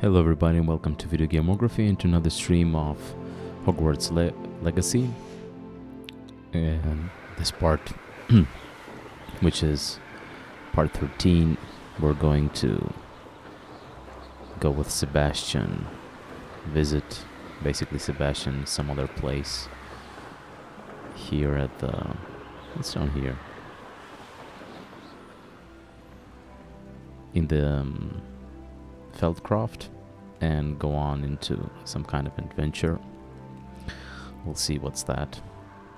Hello everybody and welcome to Video Gameography and to another stream of Hogwarts Legacy. And this part, which is part 13, we're going to go with Sebastian, visit basically Sebastian some other place here at the, what's down here? In the Feldcroft, and go on into some kind of adventure. We'll see what's that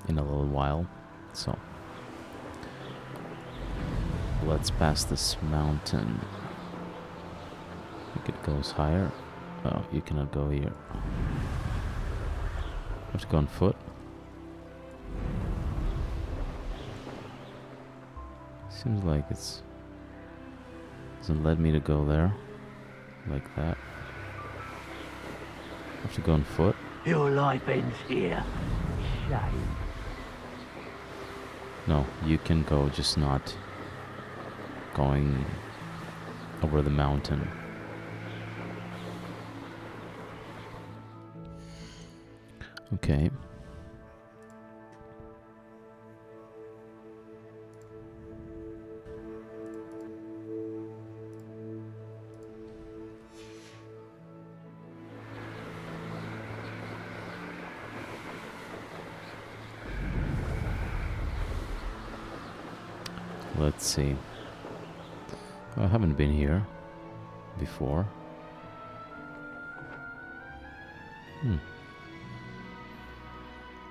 in a little while. So let's pass this mountain. I think it goes higher. Oh, you cannot go here. Have to go on foot. Seems like it's doesn't let me to go there like that. Have to go on foot. Your life ends here. Shame. No, you can go, just not going over the mountain. Okay. Let's see. I haven't been here before.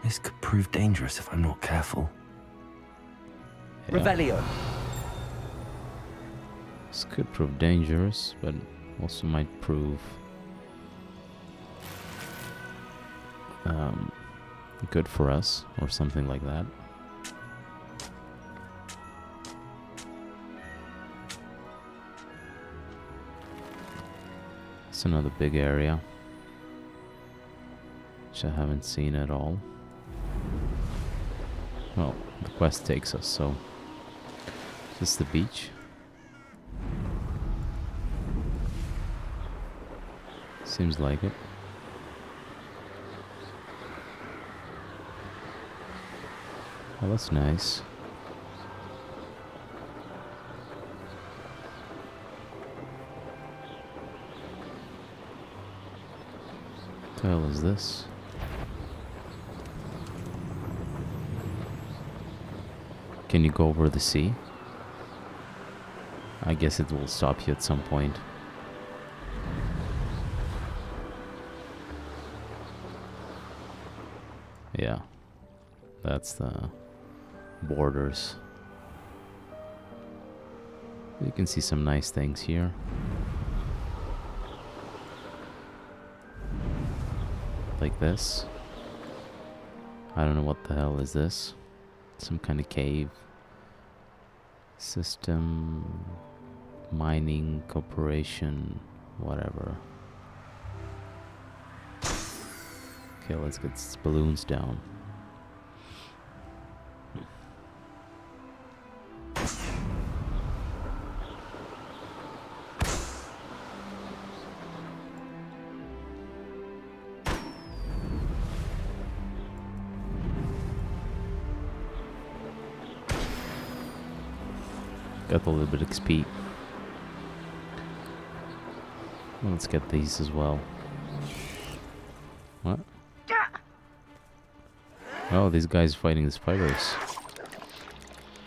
This could prove dangerous if I'm not careful. Yeah. Revelio. This could prove dangerous, but also might prove good for us, or something like that. It's another big area, which I haven't seen at all. Well, the quest takes us, so is this the beach? Seems like it. Oh, that's nice. What the hell is this? Can you go over the sea? I guess it will stop you at some point. Yeah, that's the borders. You can see some nice things here. Like this. I don't know what the hell is this. Some kind of cave system, mining corporation, whatever. Okay, let's get these balloons down. Got a little bit of XP. Well, let's get these as well. What? Oh, these guys fighting the spiders.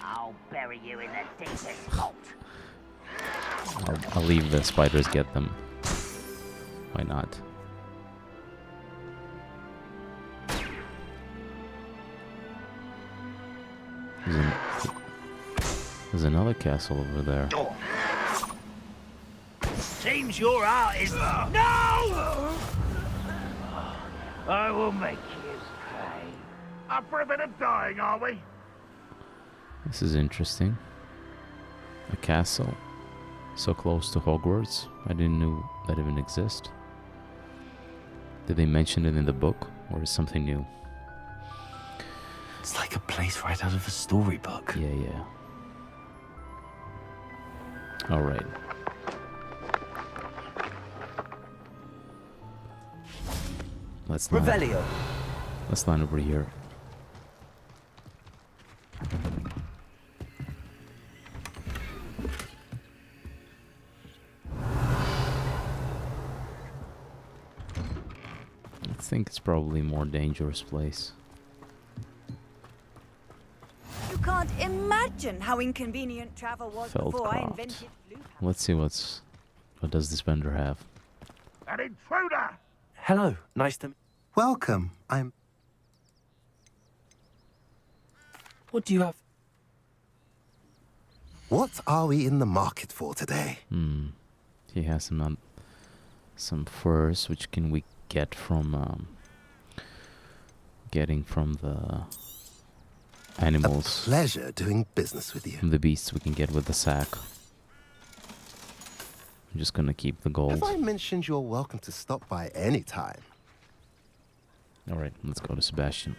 I'll bury you in the deepest vault. I'll leave the spiders get them. Why not? There's another castle over there. Seems your heart is... No! I will make you pay. Up for a bit of dying, are we? This is interesting. A castle so close to Hogwarts. I didn't know that even exists. Did they mention it in the book, or is something new? It's like a place right out of a storybook. Yeah. Alright. Let's land. Revelio. Let's land over here. I think it's probably a more dangerous place. You can't imagine how inconvenient travel was before I Feldcroft. invented blue. Let's see what does this vendor have. An intruder! Hello, nice to... Welcome. What do you have? What are we in the market for today? He has some furs, which can we get from getting from the animals, Pleasure doing business with you. from the beasts we can get with the sack. I'm just gonna keep the gold. Have I mentioned you're welcome to stop by any time? All right, let's go to Sebastian.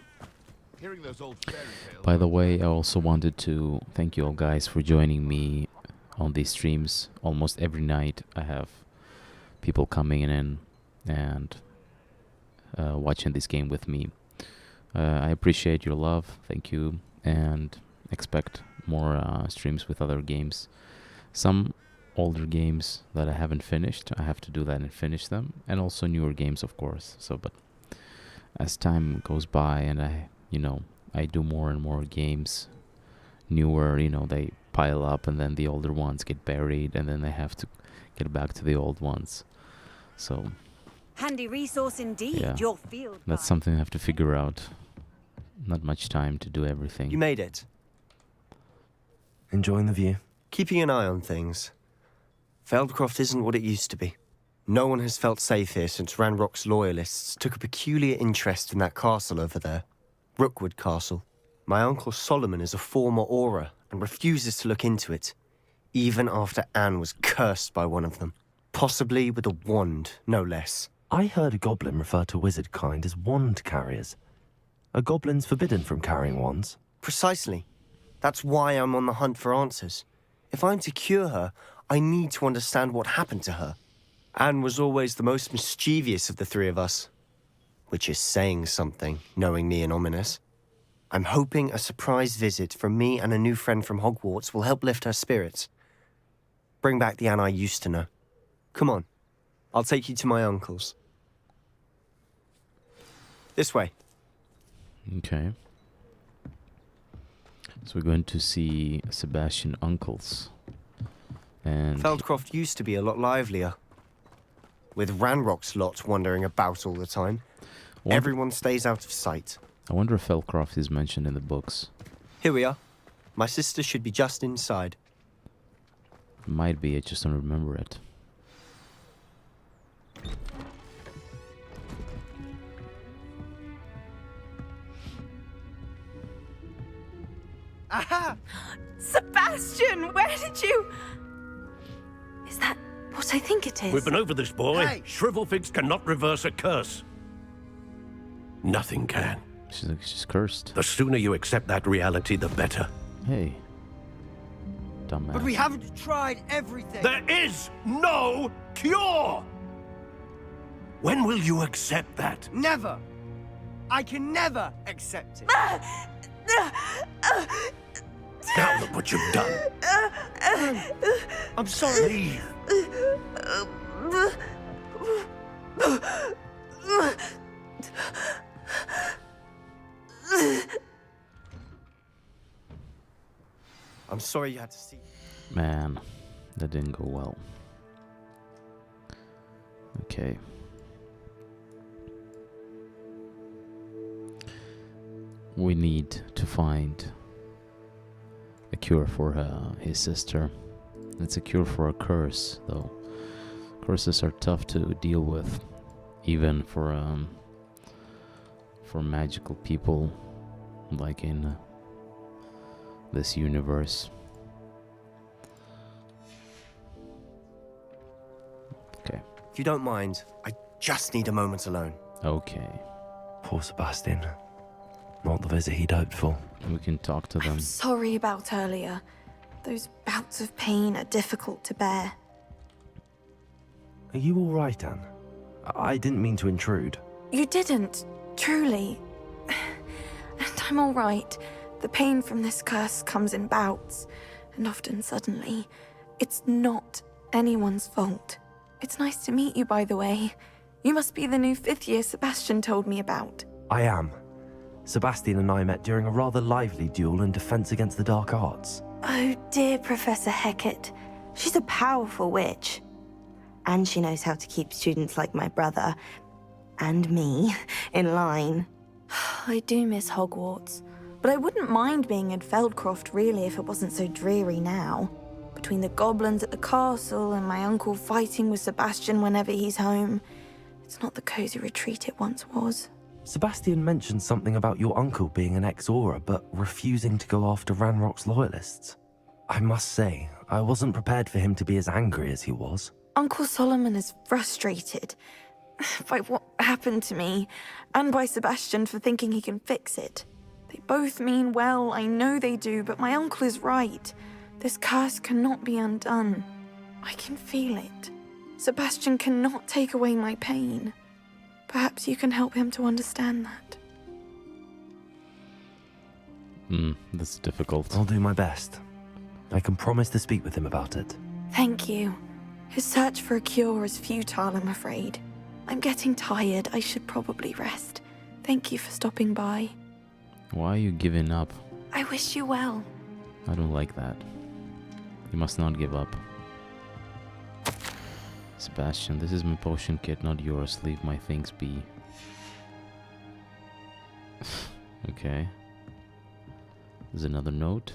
Hearing those old fairy tales. By the way, I also wanted to thank you all guys for joining me on these streams. Almost every night I have people coming in and watching this game with me. I appreciate your love, thank you, and expect more streams with other games. Some older games that I haven't finished, I have to do that and finish them, and also newer games, of course. So, but as time goes by and I do more and more games, newer, they pile up, and then the older ones get buried, and then I have to get back to the old ones. So Handy resource indeed, Yeah. your field. that's guide. something I have to figure out. Not much time to do everything. You made it. Enjoying the view? Keeping an eye on things. Feldcroft isn't what it used to be. No one has felt safe here since Ranrock's loyalists took a peculiar interest in that castle over there. Rookwood Castle. My uncle Solomon is a former Auror and refuses to look into it, even after Anne was cursed by one of them. Possibly with a wand, no less. I heard a goblin refer to wizard kind as wand carriers. Are goblins forbidden from carrying wands? Precisely. That's why I'm on the hunt for answers. If I'm to cure her, I need to understand what happened to her. Anne was always the most mischievous of the three of us. Which is saying something, knowing me and Ominous. I'm hoping a surprise visit from me and a new friend from Hogwarts will help lift her spirits. Bring back the Anne I used to know. Come on. I'll take you to my uncle's. This way. Okay. So we're going to see Sebastian Uncles. And Feldcroft used to be a lot livelier. With Ranrock's lot wandering about all the time. Wonder- Everyone stays out of sight. I wonder if Feldcroft is mentioned in the books. Here we are. My sister should be just inside. Might be, I just don't remember it. Aha! Sebastian, where did you... Is that what I think it is? We've been over this, boy. Hey. Shrivelfigs cannot reverse a curse. Nothing can. She's cursed. The sooner you accept that reality, the better. Hey. Dumbass. But we haven't tried everything. There is no cure! When will you accept that? Never. I can never accept it. Now look what you've done. I'm sorry. Leave. I'm sorry you had to see. Man, that didn't go well. Okay. We need to find a cure for his sister. It's a cure for a curse, though. Curses are tough to deal with, even for magical people, like in this universe. Okay. If you don't mind, I just need a moment alone. Okay. Poor Sebastian. Not the visit he'd hoped for. We can talk to them. I'm sorry about earlier. Those bouts of pain are difficult to bear. Are you all right, Anne? I didn't mean to intrude. You didn't, truly. And I'm all right. The pain from this curse comes in bouts, and often suddenly. It's not anyone's fault. It's nice to meet you, by the way. You must be the new 5th year Sebastian told me about. I am. Sebastian and I met during a rather lively duel in Defense Against the Dark Arts. Oh dear, Professor Hecat. She's a powerful witch. And she knows how to keep students like my brother, and me, in line. I do miss Hogwarts, but I wouldn't mind being in Feldcroft really if it wasn't so dreary now. Between the goblins at the castle and my uncle fighting with Sebastian whenever he's home, it's not the cozy retreat it once was. Sebastian mentioned something about your uncle being an ex-Auror, but refusing to go after Ranrock's loyalists. I must say, I wasn't prepared for him to be as angry as he was. Uncle Solomon is frustrated by what happened to me, and by Sebastian for thinking he can fix it. They both mean well, I know they do, but my uncle is right. This curse cannot be undone. I can feel it. Sebastian cannot take away my pain. Perhaps you can help him to understand that. That's difficult. I'll do my best. I can promise to speak with him about it. Thank you. His search for a cure is futile, I'm afraid. I'm getting tired. I should probably rest. Thank you for stopping by. Why are you giving up? I wish you well. I don't like that. You must not give up. Sebastian, this is my potion kit, not yours. Leave my things be. Okay. There's another note.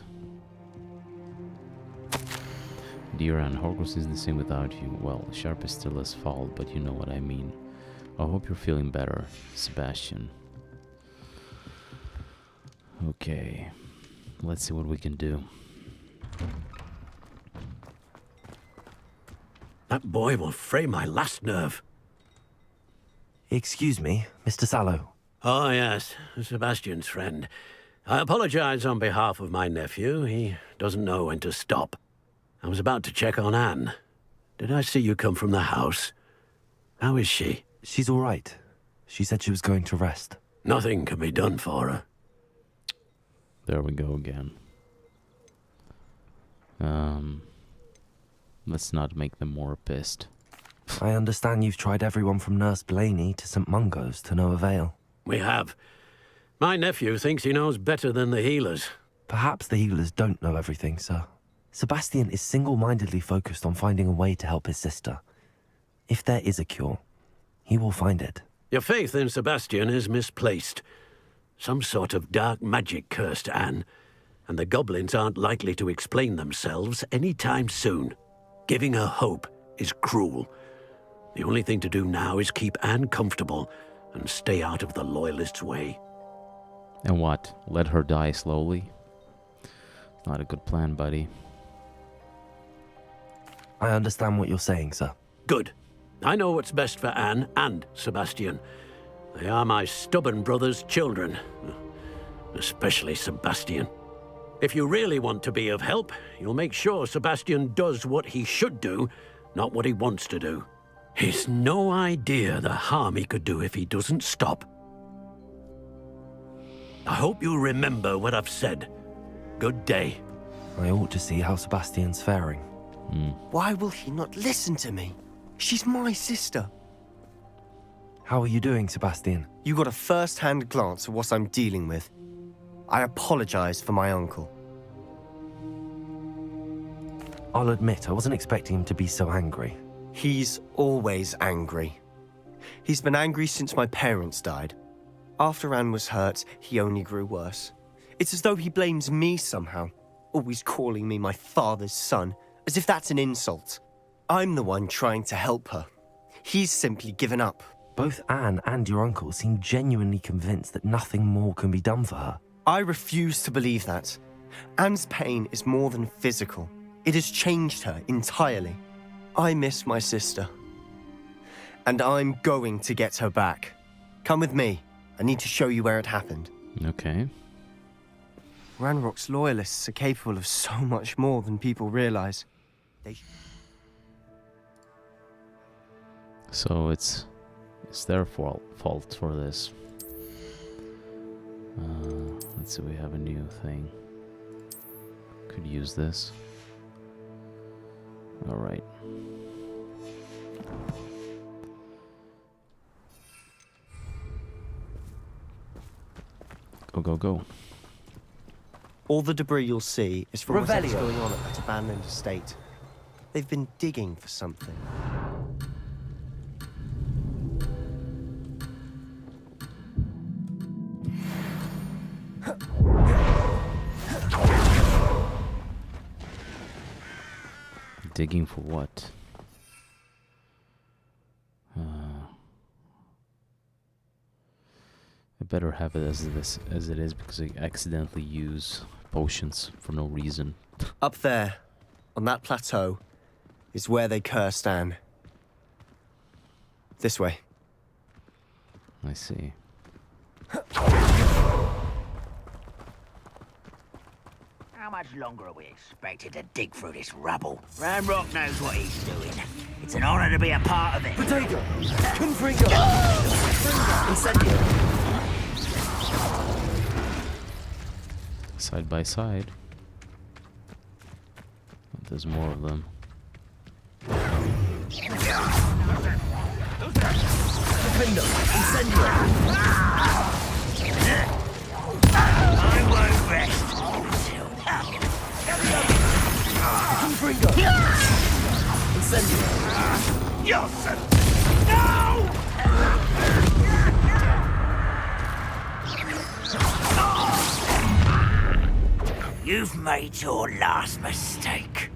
Dear Anne, Hogwarts isn't the same without you. Well, Sharp is still his fault, but you know what I mean. I hope you're feeling better, Sebastian. Okay. Let's see what we can do. That boy will fray my last nerve. Excuse me, Mr. Sallow. Oh, yes, Sebastian's friend. I apologize on behalf of my nephew. He doesn't know when to stop. I was about to check on Anne. Did I see you come from the house? How is she? She's all right. She said she was going to rest. Nothing can be done for her. There we go again. Let's not make them more pissed. I understand you've tried everyone from Nurse Blaney to St. Mungo's to no avail. We have. My nephew thinks he knows better than the healers. Perhaps the healers don't know everything, sir. Sebastian is single-mindedly focused on finding a way to help his sister. If there is a cure, he will find it. Your faith in Sebastian is misplaced. Some sort of dark magic cursed Anne, and the goblins aren't likely to explain themselves any time soon. Giving her hope is cruel. The only thing to do now is keep Anne comfortable and stay out of the Loyalists' way. And what? Let her die slowly? Not a good plan, buddy. I understand what you're saying, sir. Good. I know what's best for Anne and Sebastian. They are my stubborn brother's children. Especially Sebastian. If you really want to be of help, you'll make sure Sebastian does what he should do, not what he wants to do. He's no idea the harm he could do if he doesn't stop. I hope you'll remember what I've said. Good day. I ought to see how Sebastian's faring. Why will he not listen to me? She's my sister. How are you doing, Sebastian? You got a first-hand glance at what I'm dealing with. I apologize for my uncle. I'll admit, I wasn't expecting him to be so angry. He's always angry. He's been angry since my parents died. After Anne was hurt, he only grew worse. It's as though he blames me somehow, always calling me my father's son, as if that's an insult. I'm the one trying to help her. He's simply given up. Both Anne and your uncle seem genuinely convinced that nothing more can be done for her. I refuse to believe that. Anne's pain is more than physical. It has changed her entirely. I miss my sister. And I'm going to get her back. Come with me. I need to show you where it happened. Okay. Ranrock's loyalists are capable of so much more than people realize. So it's It's their fault for this. Let's see, we have a new thing. Could use this. Alright. Go, go, go. All the debris you'll see is from whatever's Revelio. going on at that abandoned estate. They've been digging for something. Digging for what? I better have it as it is, because I accidentally use potions for no reason. Up there, on that plateau, is where they cursed Anne. This way. I see. How much longer are we expected to dig through this rubble? Ranrock knows what he's doing. It's an honor to be a part of it. Potato! Confringo! Incendio! Side by side. But there's more of them. Defendo! Incendio! I won't rest. Confringo! Incendio! Johnson! No! You've made your last mistake.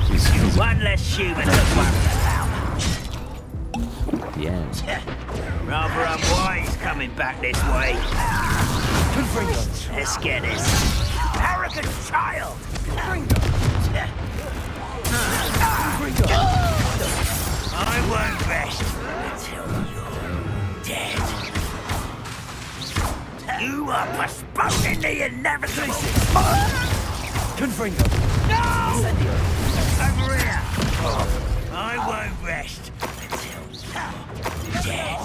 He's One less human to worry about. the end. Rather unwise coming back this way. Confringo! Let's get this. Arrogant child! Confringo! I won't rest until you're dead. You are postponing the inevitable. Confringo! No! Incendio! Over here! I won't rest until you're dead.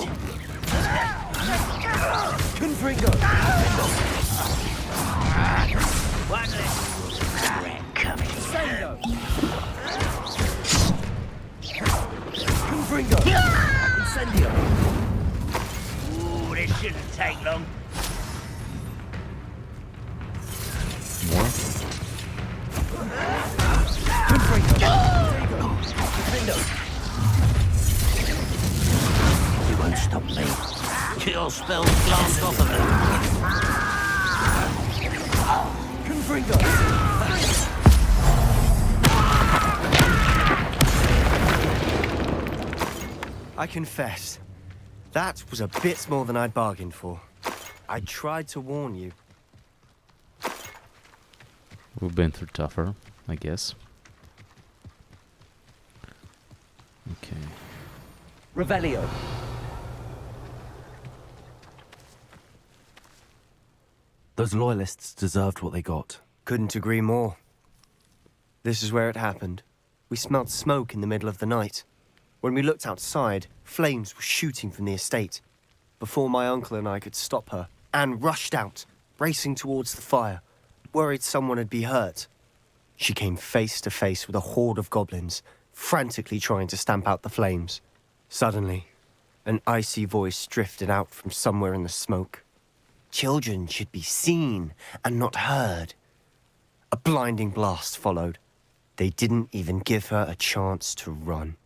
Confringo! One less regret coming. Sando! Confringo! Incendio! Ooh, this shouldn't take long. More? Confringo! Defendo! You won't stop me. Your spells glance off of me. Confringo! I confess, that was a bit more than I'd bargained for. I tried to warn you. We've been through tougher, I guess. Okay. Revelio! Those loyalists deserved what they got. Couldn't agree more. This is where it happened. We smelled smoke in the middle of the night. When we looked outside, flames were shooting from the estate. Before my uncle and I could stop her, Anne rushed out, racing towards the fire, worried someone had been hurt. She came face to face with a horde of goblins, frantically trying to stamp out the flames. Suddenly, an icy voice drifted out from somewhere in the smoke. Children should be seen and not heard. A blinding blast followed. They didn't even give her a chance to run.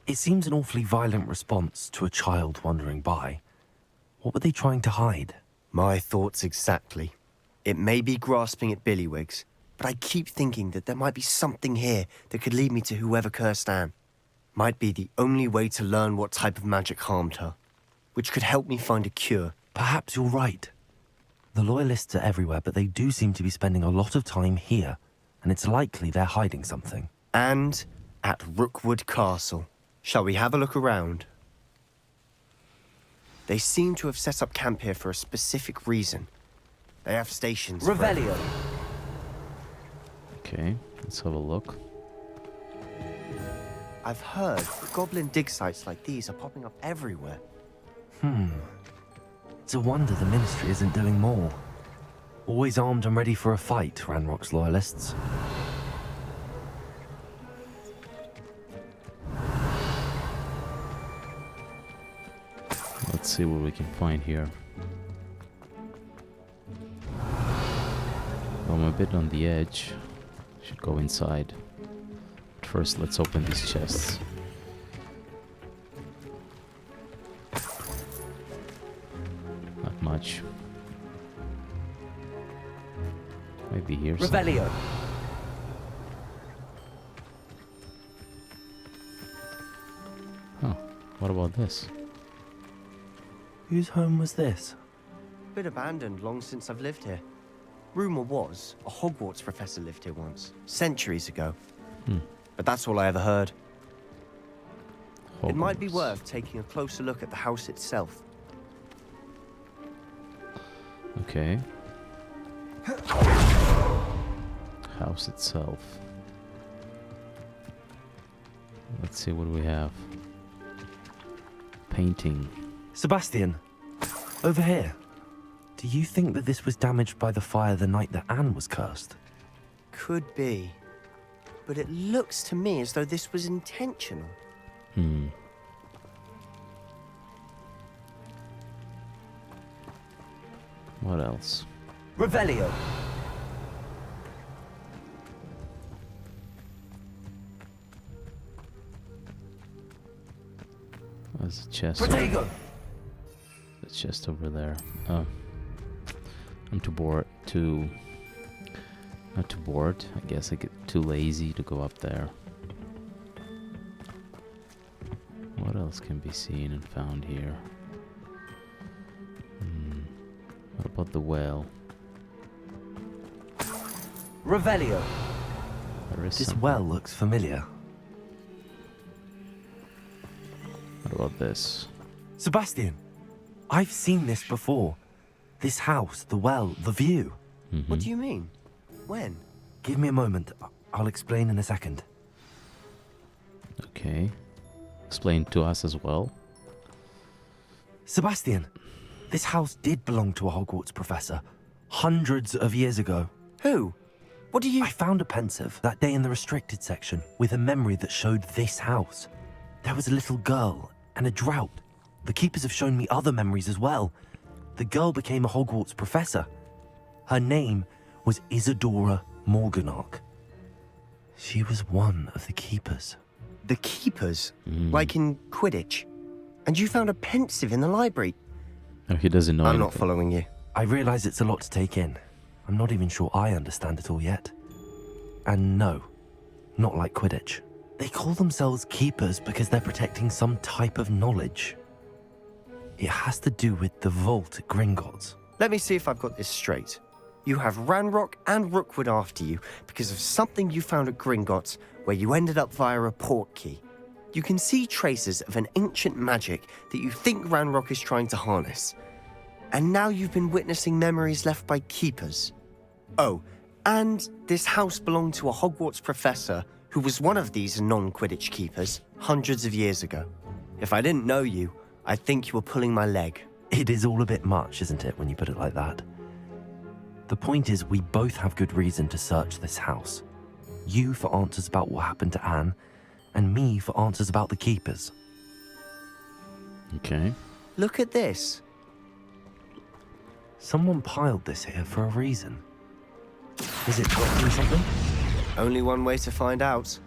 It seems an awfully violent response to a child wandering by. What were they trying to hide? My thoughts exactly. It may be grasping at Billywigs, but I keep thinking that there might be something here that could lead me to whoever cursed Anne. Might be the only way to learn what type of magic harmed her, which could help me find a cure. Perhaps you're right. The loyalists are everywhere, but they do seem to be spending a lot of time here, and it's likely they're hiding something. And at Rookwood Castle. Shall we have a look around? They seem to have set up camp here for a specific reason. They have stations. Revelio! Okay, let's have a look. I've heard that goblin dig sites like these are popping up everywhere. It's a wonder the Ministry isn't doing more. Always armed and ready for a fight, Ranrock's loyalists. Let's see what we can find here. I'm a bit on the edge. Should go inside. But first, let's open these chests. Not much. Maybe here. Revelio. Oh, what about this? Whose home was this? Been abandoned long since I've lived here. Rumor was a Hogwarts professor lived here once, centuries ago. But that's all I ever heard. It might be Hogwarts. worth taking a closer look at the house itself. Okay. House itself. Let's see what we have. Painting. Sebastian, over here. Do you think that this was damaged by the fire the night that Anne was cursed? Could be. But it looks to me as though this was intentional. What else? Revelio. There's a chest. Protego. The chest over there. Oh. I'm too bored to... Not too bored. I guess I get too lazy to go up there. What else can be seen and found here? What about the well? Revelio. There is This some- well looks familiar. What about this? Sebastian, I've seen this before. This house, the well, the view. What do you mean? When? Give me a moment. I'll explain in a second. Okay. Explain to us as well. Sebastian, this house did belong to a Hogwarts professor. Hundreds of years ago. Who? What do you... I found a pensive that day in the restricted section with a memory that showed this house. There was a little girl and a drought. The keepers have shown me other memories as well. The girl became a Hogwarts professor. Her name was Isadora Morganach. She was one of the keepers. The keepers? Like in Quidditch? And you found a pensive in the library? No, he doesn't know I'm anything. not following you. I realize it's a lot to take in. I'm not even sure I understand it all yet. And no, not like Quidditch. They call themselves keepers because they're protecting some type of knowledge. It has to do with the vault at Gringotts. Let me see if I've got this straight. You have Ranrock and Rookwood after you because of something you found at Gringotts where you ended up via a port key. You can see traces of an ancient magic that you think Ranrock is trying to harness. And now you've been witnessing memories left by keepers. Oh, and this house belonged to a Hogwarts professor who was one of these non-Quidditch keepers hundreds of years ago. If I didn't know you, I'd think you were pulling my leg. It is all a bit much, isn't it, when you put it like that? The point is, we both have good reason to search this house. You for answers about what happened to Anne, and me for answers about the keepers. Okay. Look at this. Someone piled this here for a reason. Is it blocking something? Only one way to find out.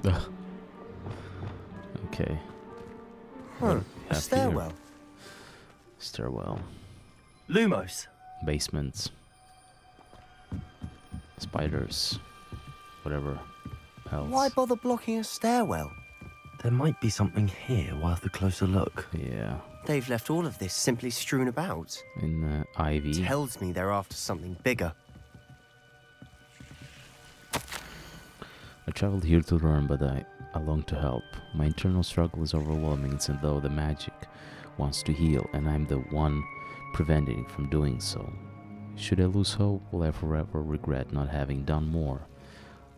Ugh. Okay. Huh, What do we a have here? stairwell. Stairwell. Lumos. Basements. Spiders. Whatever else. Why bother blocking a stairwell? There might be something here worth a closer look. Yeah. They've left all of this simply strewn about. In ivy. Tells me they're after something bigger. I traveled here to learn, but I long to help. My internal struggle is overwhelming. It's as though the magic wants to heal, and I'm the one preventing it from doing so. Should I lose hope, will I forever regret not having done more?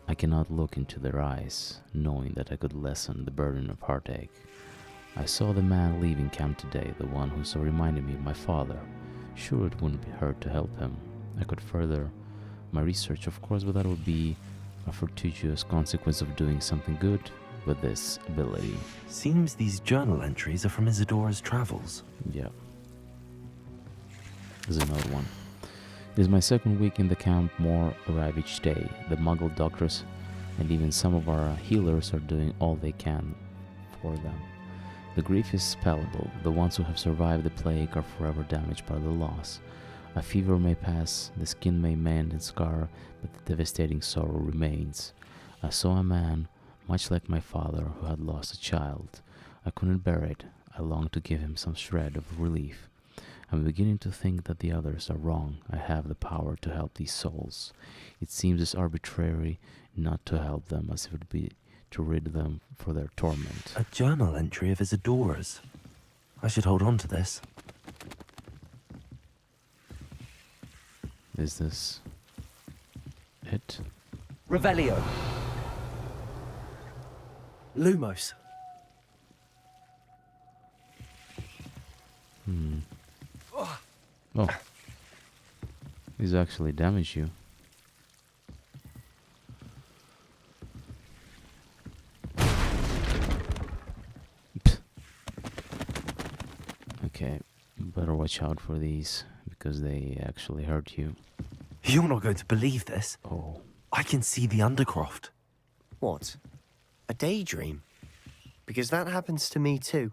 I cannot look into their eyes, knowing that I could lessen the burden of heartache. I saw the man leaving camp today, the one who so reminded me of my father. Sure, it wouldn't hurt to help him. I could further my research, of course, but that would be a fortuitous consequence of doing something good with this ability. Seems these journal entries are from Isadora's travels. Yeah. There's another one. It is my second week in the camp. More arrive each day. The Muggle doctors and even some of our healers are doing all they can for them. The grief is palpable. The ones who have survived the plague are forever damaged by the loss. A fever may pass, the skin may mend and scar, but the devastating sorrow remains. I saw a man, much like my father, who had lost a child. I couldn't bear it. I longed to give him some shred of relief. I'm beginning to think that the others are wrong. I have the power to help these souls. It seems as arbitrary not to help them as if it would be to rid them for their torment. A journal entry of Isadora's. I should hold on to this. Is this it? Revelio. Lumos. Oh. These actually damage you. Okay, better watch out for these because they actually hurt you. You're not going to believe this. Oh. I can see the Undercroft. What? A daydream? Because that happens to me too.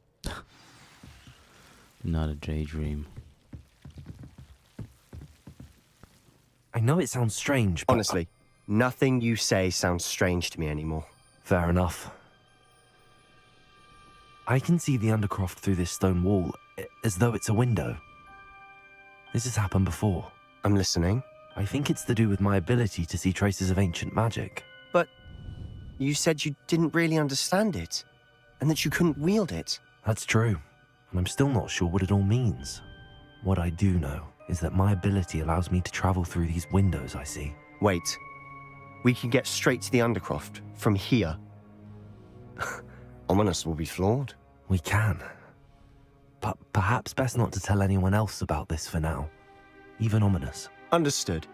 Not a daydream. I know it sounds strange, but... Honestly, nothing you say sounds strange to me anymore. Fair enough. I can see the Undercroft through this stone wall, as though it's a window. This has happened before. I'm listening. I think it's to do with my ability to see traces of ancient magic. But you said you didn't really understand it, and that you couldn't wield it. That's true, and I'm still not sure what it all means. What I do know is that my ability allows me to travel through these windows I see. Wait. We can get straight to the Undercroft from here. Ominous will be flawed. We can. But perhaps best not to tell anyone else about this for now. Even Ominous. Understood.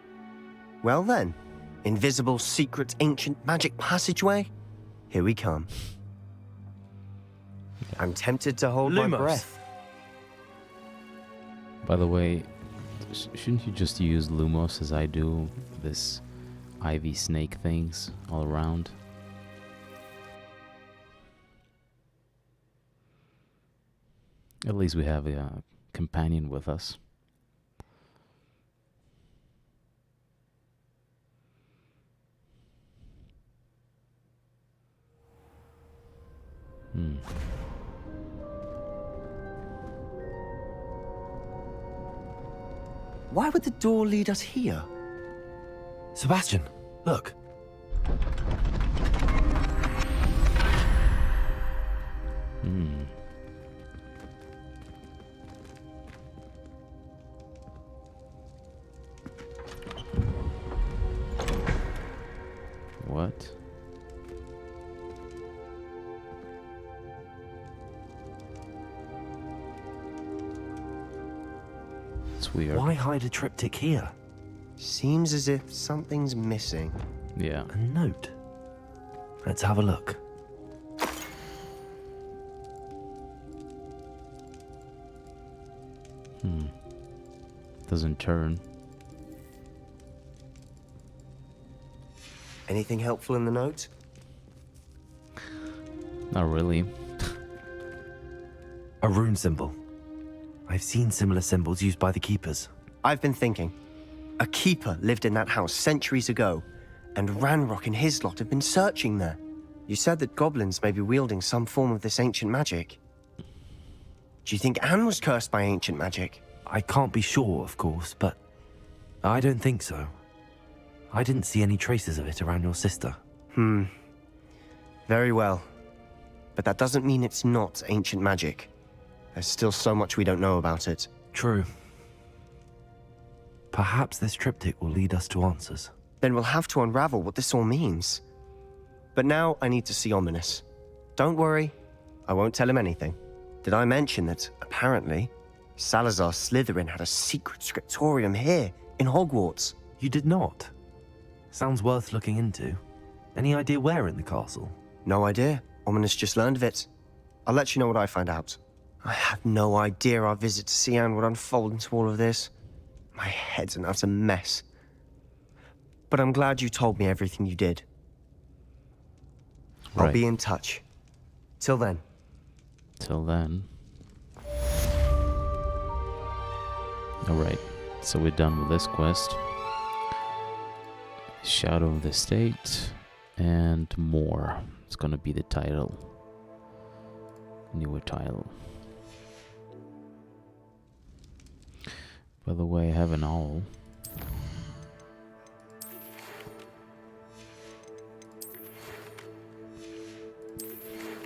Well then, invisible, secret, ancient magic passageway? Here we come. I'm tempted to hold my breath. By the way, shouldn't you just use Lumos as I do? This ivy snake things all around? At least we have a companion with us. Why would the door lead us here? Sebastian, look. What? It's weird. Why hide a triptych here? Seems as if something's missing. Yeah. A note. Let's have a look. Doesn't turn. Anything helpful in the note? Not really. A rune symbol. I've seen similar symbols used by the keepers. I've been thinking. A keeper lived in that house centuries ago, and Ranrock and his lot have been searching there. You said that goblins may be wielding some form of this ancient magic. Do you think Anne was cursed by ancient magic? I can't be sure, of course, but I don't think so. I didn't see any traces of it around your sister. Very well. But that doesn't mean it's not ancient magic. There's still so much we don't know about it. True. Perhaps this triptych will lead us to answers. Then we'll have to unravel what this all means. But now I need to see Ominous. Don't worry, I won't tell him anything. Did I mention that, apparently, Salazar Slytherin had a secret scriptorium here, in Hogwarts? You did not? Sounds worth looking into. Any idea where in the castle? No idea. Ominous just learned of it. I'll let you know what I find out. I had no idea our visit to Cian would unfold into all of this. My head's an utter mess. But I'm glad you told me everything you did. I'll Right. be in touch. Till then. Till then. Alright, so we're done with this quest. Shadow of the State and more. It's gonna be the title. Newer title. By the way, I have an owl.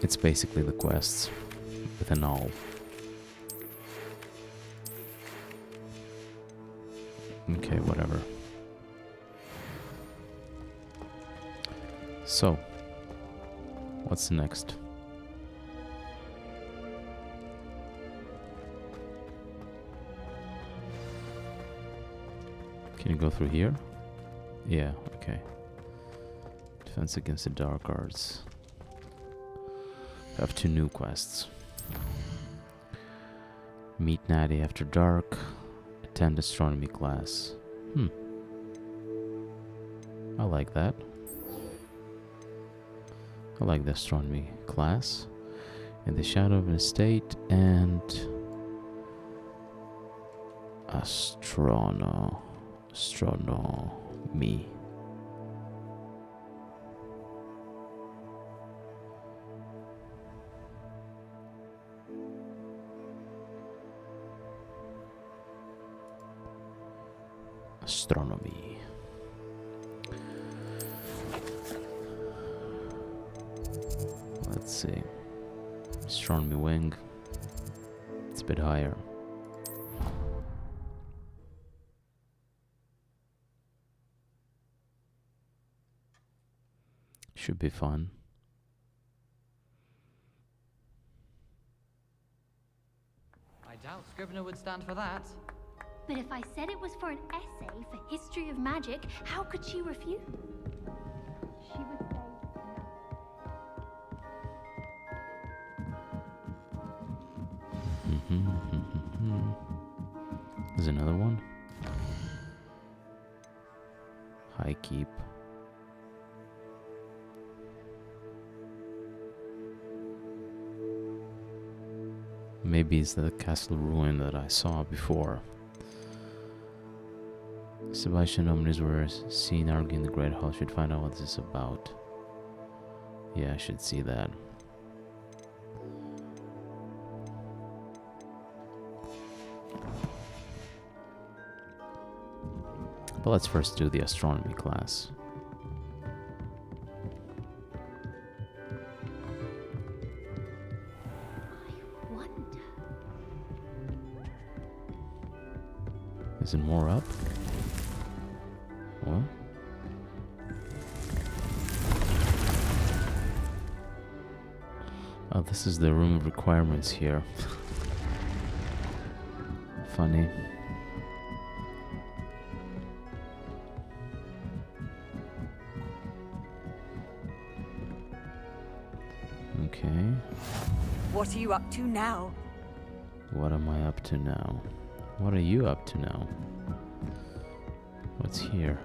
It's basically the quests with an owl. Okay, whatever. So, what's next? Can you go through here? Yeah, okay. Defense against the dark arts. I have 2 new quests. Meet Natty after dark. Attend astronomy class. I like that. I like the astronomy class. In the shadow of an estate and astronomy. Astronomy. Let's see. Astronomy wing. It's a bit higher. Should be fun. I doubt Scrivener would stand for that. But if I said it was for an essay for history of magic, how could she refuse? She would say no. There's another one. High keep. Maybe it's the castle ruin that I saw before. Sebastian and Omnis were seen arguing in the Great Hall. Should find out what this is about. Yeah, I should see that. But let's first do the astronomy class. I wonder. Is it more up? What? Oh, this is the room of requirements here. Funny. Okay. What are you up to now? What am I up to now? What are you up to now? What's here?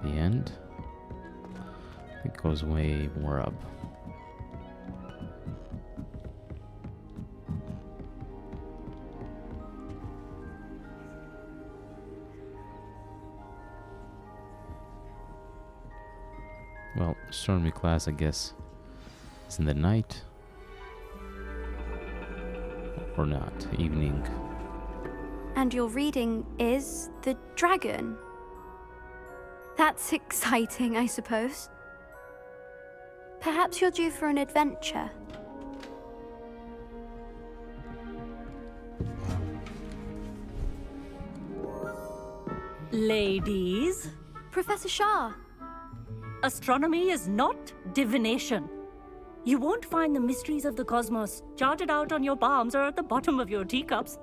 The end? It goes way more up. Well, astronomy class, I guess, is in the night. Or not, evening. And your reading is the dragon. That's exciting, I suppose. Perhaps you're due for an adventure. Ladies, Professor Shah. astronomy is not divination. You won't find the mysteries of the cosmos charted out on your palms or at the bottom of your teacups.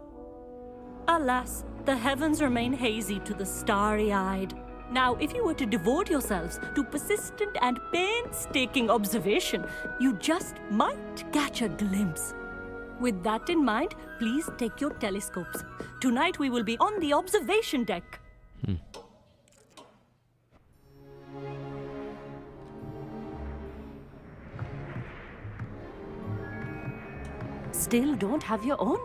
Alas, the heavens remain hazy to the starry-eyed. Now, if you were to devote yourselves to persistent and painstaking observation, you just might catch a glimpse. With that in mind, please take your telescopes. Tonight we will be on the observation deck. Still don't have your own?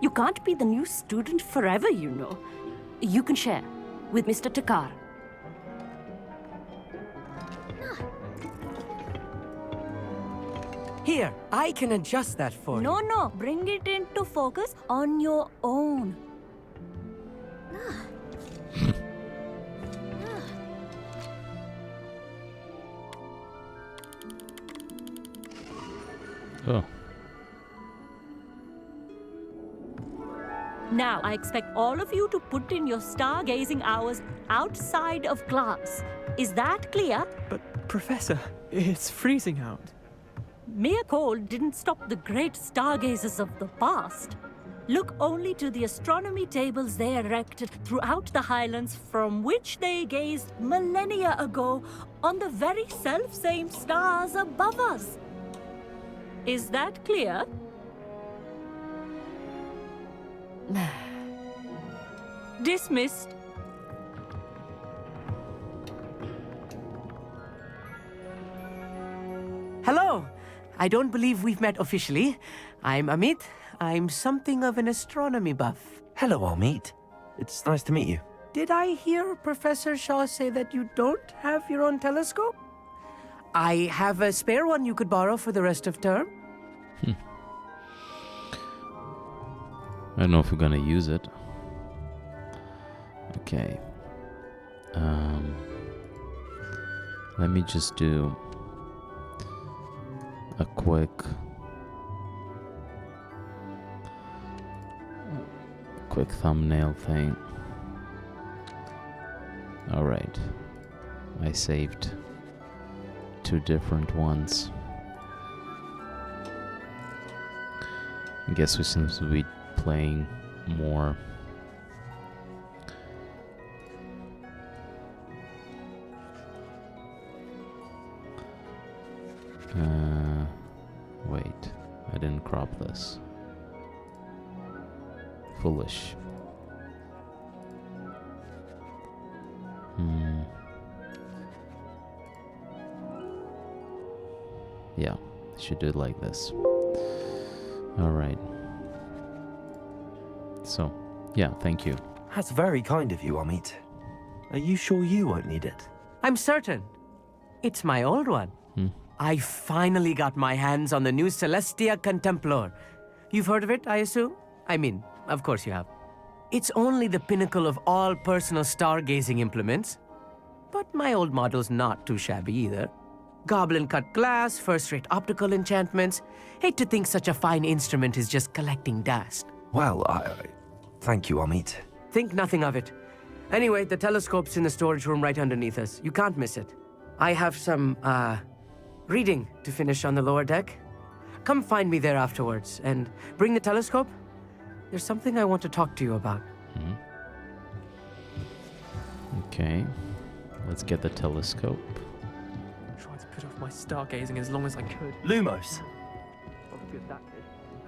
You can't be the new student forever, you know. You can share with Mr. Takar. Here, I can adjust that for you. No, bring it into focus on your own. Oh. Now, I expect all of you to put in your stargazing hours outside of class. Is that clear? But, Professor, it's freezing out. Mere cold didn't stop the great stargazers of the past. Look only to the astronomy tables they erected throughout the highlands from which they gazed millennia ago on the very self-same stars above us. Is that clear? Dismissed. Hello. I don't believe we've met officially. I'm Amit. I'm something of an astronomy buff. Hello, Amit. It's nice to meet you. Did I hear Professor Shaw say that you don't have your own telescope? I have a spare one you could borrow for the rest of term. I don't know if we're gonna use it. Okay. Let me just do a quick thumbnail thing. All right. I saved 2 different ones. I guess we seem to be playing more. Wait, I didn't crop this. Foolish. Yeah, should do it like this. All right. So, yeah, thank you. That's very kind of you, Amit. Are you sure you won't need it? I'm certain. It's my old one. I finally got my hands on the new Celestia Contemplar. You've heard of it, I assume? I mean, of course you have. It's only the pinnacle of all personal stargazing implements. But my old model's not too shabby either. Goblin-cut glass, first-rate optical enchantments. Hate to think such a fine instrument is just collecting dust. Well, thank you, Amit. Think nothing of it. Anyway, the telescope's in the storage room right underneath us. You can't miss it. I have some, reading to finish on the lower deck. Come find me there afterwards, and bring the telescope. There's something I want to talk to you about. Okay, let's get the telescope. I tried to put off my stargazing as long as I could. Lumos.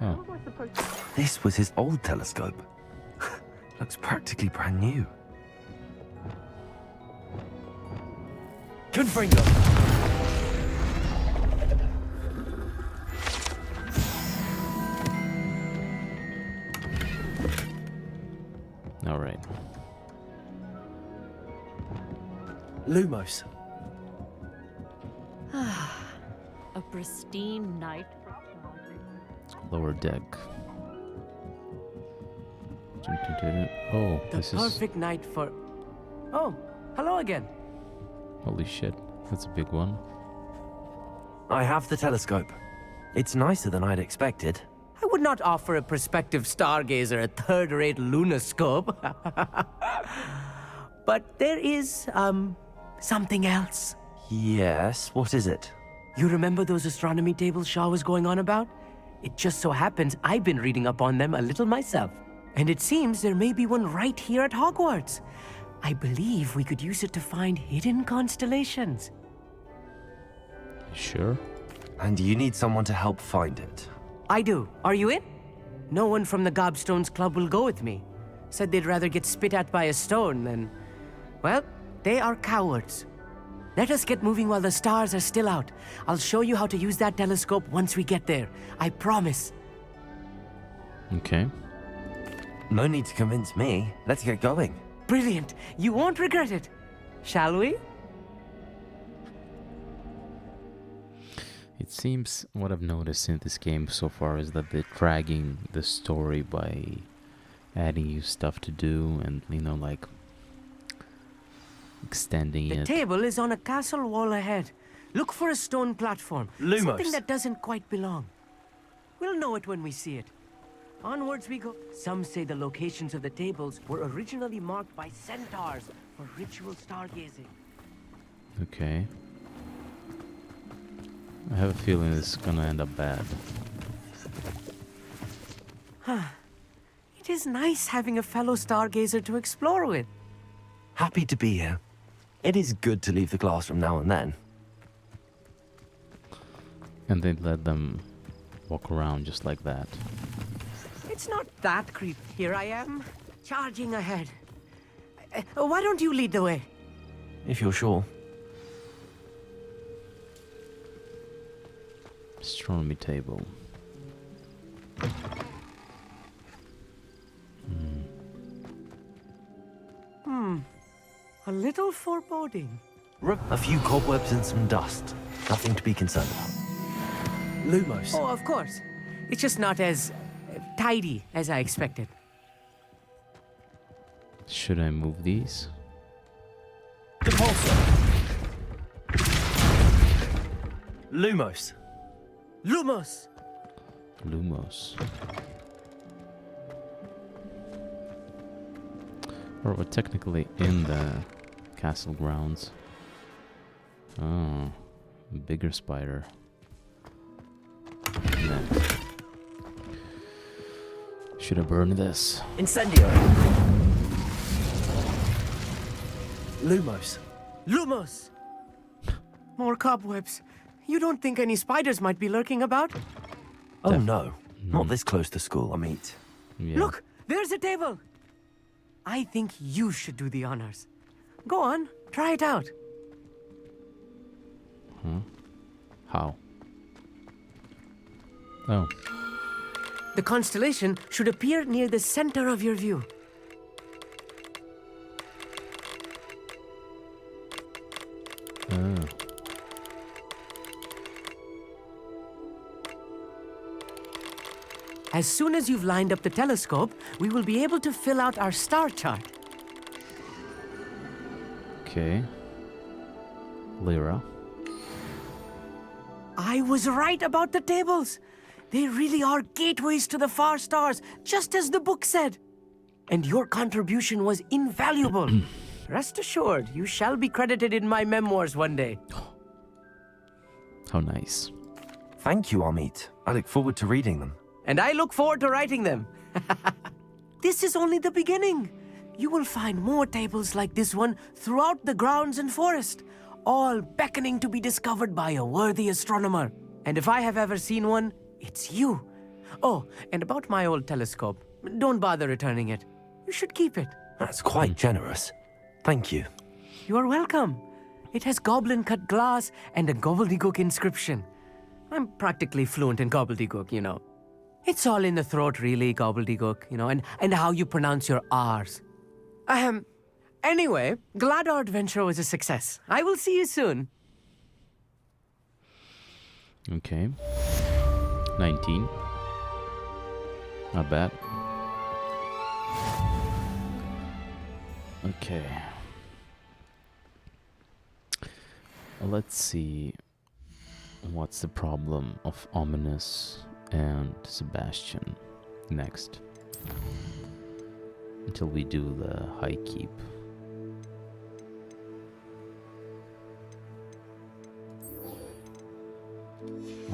Oh. This was his old telescope. Looks practically brand new. Confringo. All right. Lumos. A pristine night. Lower deck. Oh, The this is... perfect night for... Oh, hello again. Holy shit, that's a big one. I have the telescope. It's nicer than I'd expected. I would not offer a prospective stargazer a third-rate lunoscope. But there is, something else. Yes, what is it? You remember those astronomy tables Shaw was going on about? It just so happens I've been reading up on them a little myself. And it seems there may be one right here at Hogwarts. I believe we could use it to find hidden constellations. Sure. And you need someone to help find it. I do. Are you in? No one from the Gobstones Club will go with me. Said they'd rather get spit at by a stone than... Well, they are cowards. Let us get moving while the stars are still out. I'll show you how to use that telescope once we get there. I promise. Okay. No need to convince me. Let's get going. Brilliant. You won't regret it. Shall we? It seems what I've noticed in this game so far is that they're dragging the story by adding you stuff to do and, you know, like extending The it. table is on a castle wall ahead. Look for a stone platform. Lumos. Something that doesn't quite belong. We'll know it when we see it. Onwards we go. Some say the locations of the tables were originally marked by centaurs for ritual stargazing. Okay. I have a feeling this is gonna end up bad. It is nice having a fellow stargazer to explore with. Happy to be here. It is good to leave the classroom now and then. And they let them walk around just like that. It's not that creepy. Here I am, charging ahead. Why don't you lead the way? If you're sure. Astronomy table. A little foreboding. A few cobwebs and some dust. Nothing to be concerned about. Lumos. Oh, of course. It's just not as tidy as I expected. Should I move these? Repulsor. Lumos. Lumos! Lumos. Or we're technically in the castle grounds. Oh, bigger spider. Next. Should I burn this? Incendio. Lumos. Lumos! More cobwebs. You don't think any spiders might be lurking about? Oh no. Not this close to school, Yeah. Look, there's a table. I think you should do the honors. Go on, try it out. Huh? How? Oh. The constellation should appear near the center of your view. Oh. As soon as you've lined up the telescope, we will be able to fill out our star chart. Okay. Lyra. I was right about the tables. They really are gateways to the far stars, just as the book said. And your contribution was invaluable. Rest assured, you shall be credited in my memoirs one day. How nice. Thank you, Amit. I look forward to reading them. And I look forward to writing them. This is only the beginning. You will find more tables like this one throughout the grounds and forest, all beckoning to be discovered by a worthy astronomer. And if I have ever seen one, it's you. Oh, and about my old telescope, don't bother returning it. You should keep it. That's quite generous. Thank you. You are welcome. It has goblin-cut glass and a gobbledygook inscription. I'm practically fluent in gobbledygook, you know. It's all in the throat, really, gobbledygook, you know, and how you pronounce your R's. Anyway, glad our adventure was a success. I will see you soon. Okay. 19. Not bad. Okay. Let's see. What's the problem of Ominous and Sebastian next? Until we do the high keep.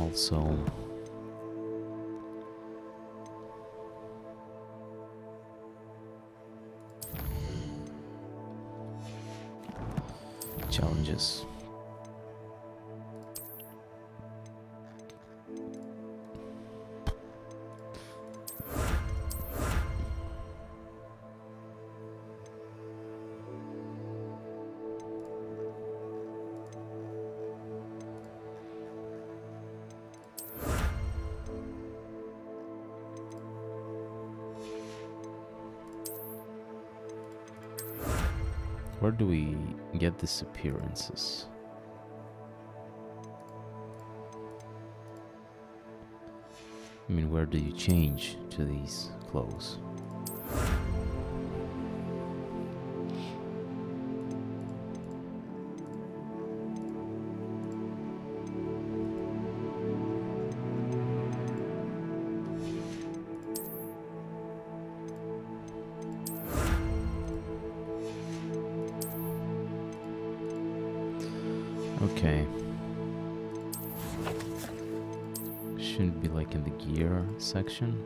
Also, challenges. Where do we get these appearances? I mean, where do you change to these clothes? Okay. Shouldn't be like in the gear section.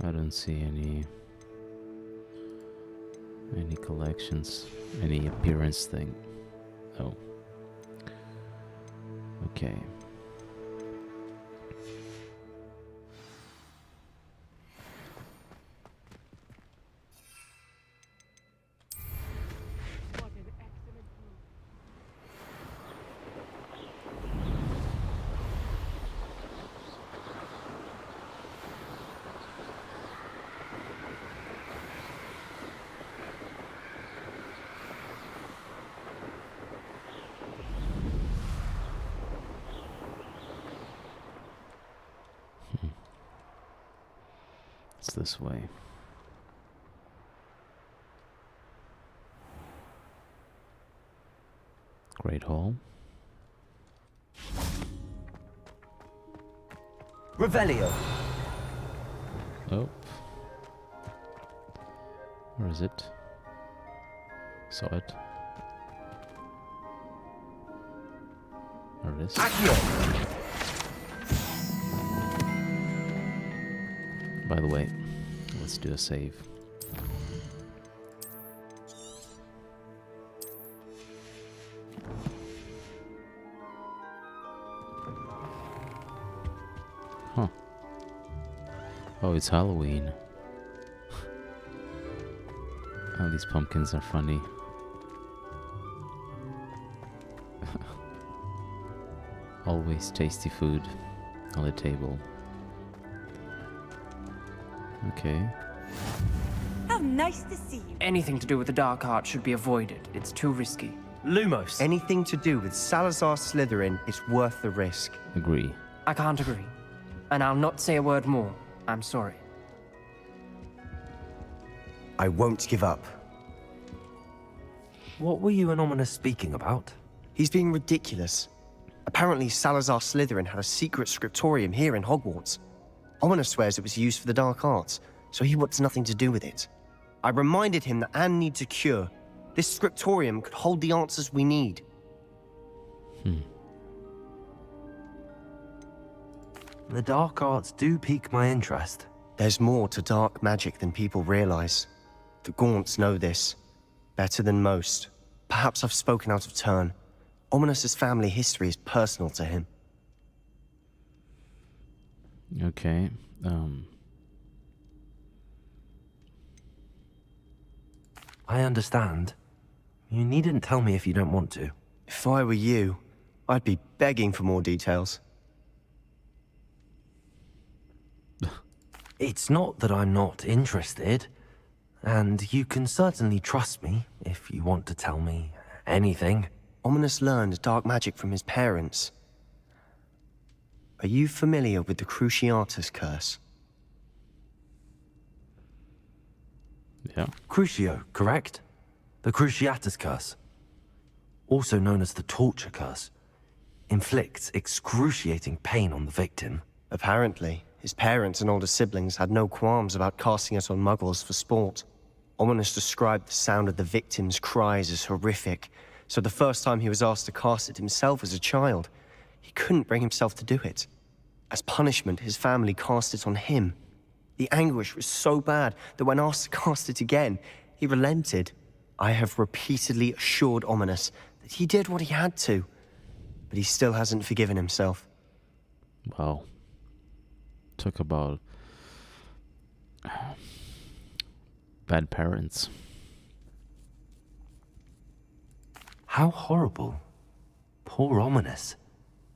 I don't see any collections, any appearance thing. Oh. Okay. It's this way. Great Hall. Revelio. Oh. Where is it? Saw it. There it is. Accio. By the way, let's do a save. Huh. Oh, it's Halloween. Oh, these pumpkins are funny. Always tasty food on the table. Okay. How nice to see you. Anything to do with the dark art should be avoided. It's too risky. Lumos. Anything to do with Salazar Slytherin is worth the risk. Agree. I can't agree. And I'll not say a word more. I'm sorry. I won't give up. What were you and Ominous speaking about? He's being ridiculous. Apparently, Salazar Slytherin had a secret scriptorium here in Hogwarts. Ominous swears it was used for the dark arts, so he wants nothing to do with it. I reminded him that Anne needs a cure. This scriptorium could hold the answers we need. The dark arts do pique my interest. There's more to dark magic than people realize. The Gaunts know this. Better than most. Perhaps I've spoken out of turn. Ominous's family history is personal to him. Okay. I understand. You needn't tell me if you don't want to. If I were you, I'd be begging for more details. It's not that I'm not interested. And you can certainly trust me if you want to tell me anything. Ominous learned dark magic from his parents. Are you familiar with the Cruciatus curse? Yeah. Crucio, correct? The Cruciatus curse. Also known as the torture curse. Inflicts excruciating pain on the victim. Apparently. His parents and older siblings had no qualms about casting us on muggles for sport. Ominous described the sound of the victims' cries as horrific, so the first time he was asked to cast it himself as a child, he couldn't bring himself to do it. As punishment, his family cast it on him. The anguish was so bad that when asked to cast it again, he relented. I have repeatedly assured Ominous that he did what he had to, but he still hasn't forgiven himself. Wow. Talk about bad parents. How horrible. Poor Ominous.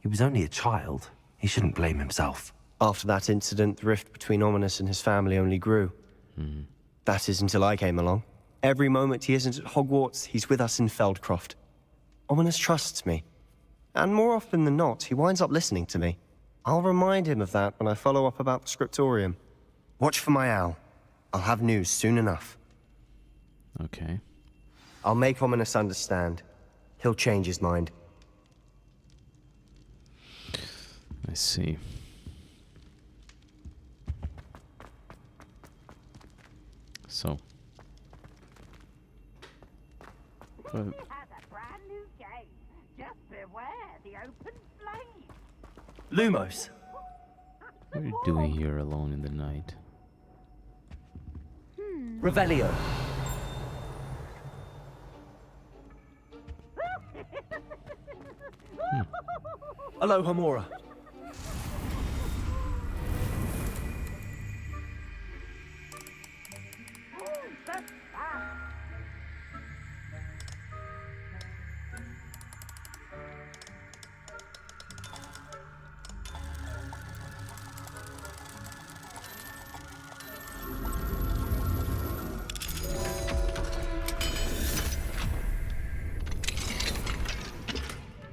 He was only a child. He shouldn't blame himself. After that incident, the rift between Ominous and his family only grew. That is until I came along. Every moment he isn't at Hogwarts, he's with us in Feldcroft. Ominous trusts me. And more often than not, he winds up listening to me. I'll remind him of that when I follow up about the scriptorium. Watch for my owl. I'll have news soon enough. Okay. I'll make Ominous understand. He'll change his mind. I see. So. Has a brand new game. Just beware the open flame. Lumos. What are you doing here alone in the night? Revelio. Alohomora.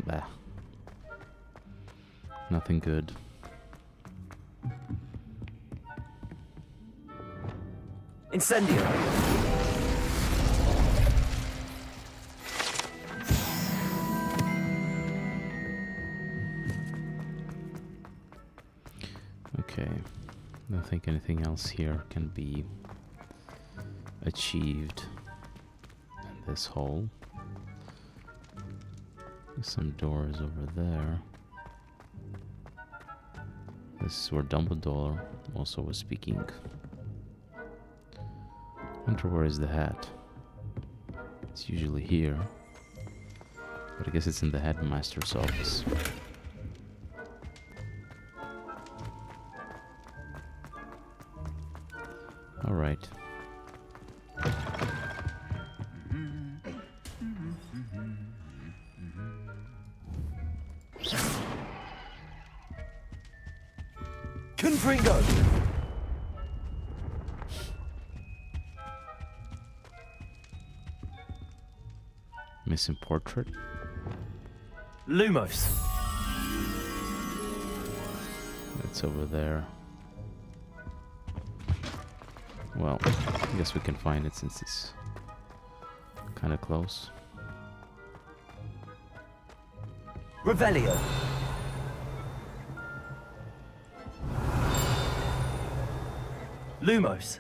Bah. Nothing good. Incendio. Okay. I don't think anything else here can be achieved in this hole. There's some doors over there. This is where Dumbledore also was speaking. Wonder where is the hat? It's usually here, but I guess it's in the headmaster's office. All right. Confringo. Missing portrait. Lumos. It's over there. Well, I guess we can find it since it's kind of close. Revelio. Lumos.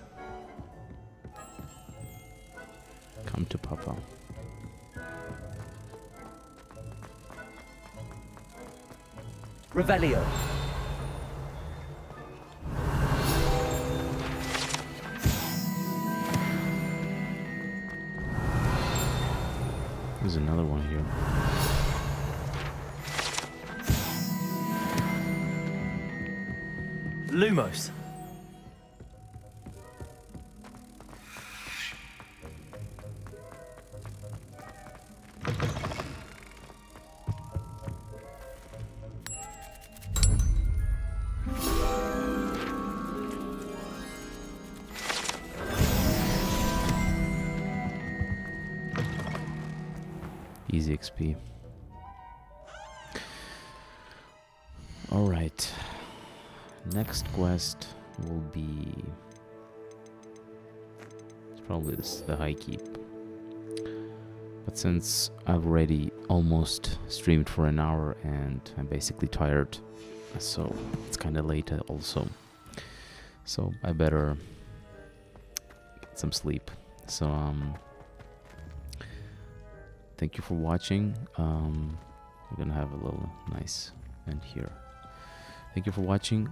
Come to Papa. Revelio. There's another one here. Lumos. Easy XP. Alright. Next quest will be... It's probably the High Keep. But since I've already almost streamed for an hour and I'm basically tired, so it's kind of late also. So I better get some sleep. So thank you for watching. We're gonna have a little nice end here. Thank you for watching.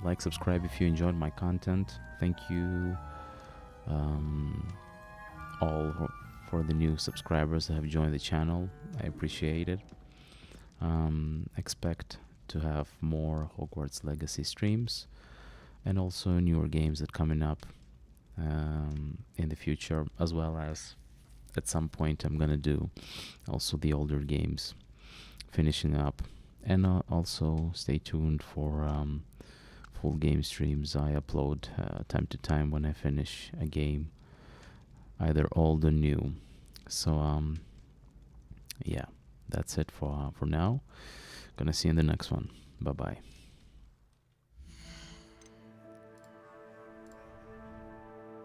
Like, subscribe if you enjoyed my content. Thank you all for the new subscribers that have joined the channel. I appreciate it. Expect to have more Hogwarts Legacy streams and also newer games that coming up in the future, as well as at some point I'm gonna do also the older games finishing up. And also stay tuned for full game streams I upload time to time when I finish a game, either old or new. So yeah, that's it for now. Gonna see you in the next one. Bye bye.